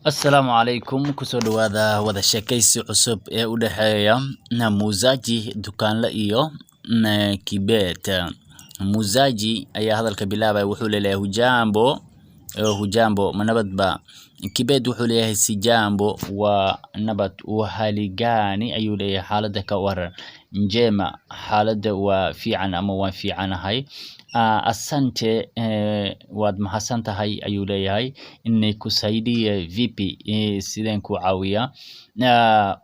Assalaamu calaykum kusoo dhawaada wada sheekaysi cusub ee u dhexeeya muuzaji dukaanle iyo Kibet. Muuzaji ayaa hadalka bilaabay, wuxuu leeyahay hujambo ma nabadba. Kibet wuxuu leeyahay si jambo waa nabad. Hali gani ayuu leeyahay xaaladda ka waran. Njema xaaladda waa fiican ama waan fiicanahay. Asante waad mahadsan tahay ayuu leeyahay. Nikusaidie vipi sideen ku caawiya.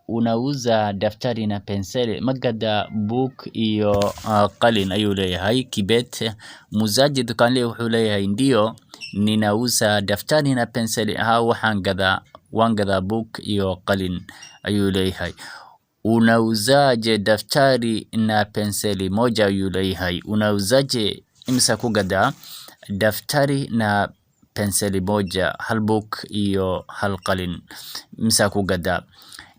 Unauza daftari na penseli, magada book iyo qalin ayuu leeyahay Kibet. Muuzaji dukaanle wuxuu leeyahay ndio ninauza daftari na penseli, waan gadaa book iyo qalin ayuu leeyahay. Unauzaje daftari na penseli moja ayuu leeyahay. Unauzaje imisa ku gadaa daftari na penseli moja, hal book iyo hal qalin imisa ku gadaa.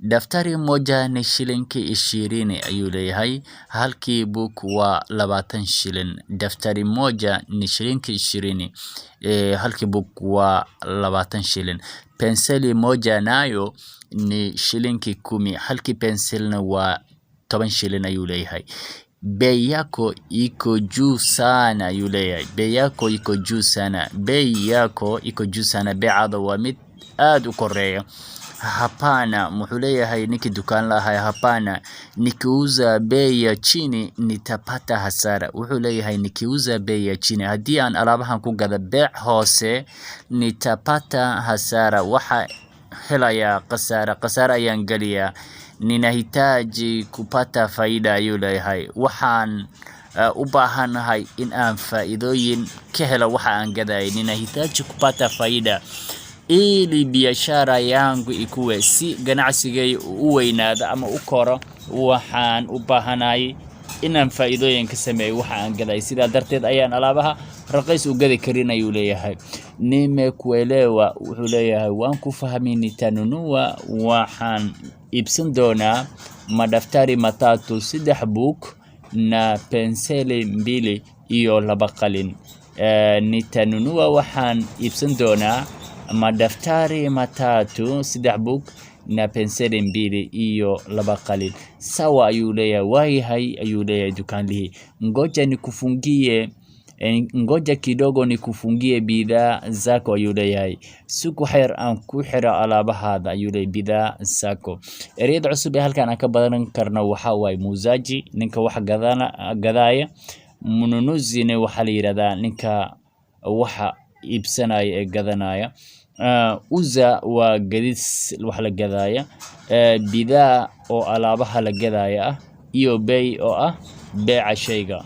Daftari moja ni shilinki 20 ayuu leeyahay, halkii book waa 20 shilin. Daftari moja ni shilinki 20, halkii book waa 20 shilin. Penseli moja nayo ni shilinki 10, halkii penselna waa 10 shilin ayuu leeyahay. Bei yako iko juu sana ayuu leeyahay. Bei yako iko juu sana. Bei yako iko juu sana. Beecada waa mid aad u koreeya. Hapana, wuxuu leeyahay ninkii dukaan lahaa, hapana nikiuza bei ya chini nitapata hasara. Wuxuu leeyahay nikiuza bei ya chini, haddii aan alaabahan ku gada beec hoose nitapata hasara, waxa helaya qasaara ayaan galiyaa. Ninahitaji kupata faida ayuu leeyahay. Waxaan u baahanahay in aan faa'iidooyin ka helo waxa aan gaday. Ninahitaji kupata faida ili biashara yangu ikuwe, si ganacsigay u weynaado ama u koro. Waxaan u baahanahay inaan faa'iidooyin ka sameeyo waxa aan gaday, sidaa darteed ayaan alaabaha raqiis u gadi karin ayuu leeyahay. Nimekuelewa wuxuu leeyahay waan ku fahmay. Nitanunua waxaan iibsan doonaa madaftari matatu, 3 book na penseli 2 iyo 2 qalin. Nitanunua waxaan iibsan doonaa madaftari matatu, 3 book na penseli 2 iyo 2 qalin. Sawa ayuu leeyahay. Waayahay ayuu leeyahay dukaanlihi. Ngoja kidogo nikufungie bidhaa zako ayuu leeyahay. Suku xeer aan ku xira alaabahaada ayuu leeyahay bidhaa zako. Ereyada cusub ee halkan aan ka badan karno waxa waay muuzaji, ninka wax gadaaya. Mununuzine waxa la yiraahdaa ninka waxa iibsanaya ee gadanaya. Uza waa gadis wax la gadaaya. Bidhaa oo alaabaha la gadaaya iyo bay oo beeca shayga.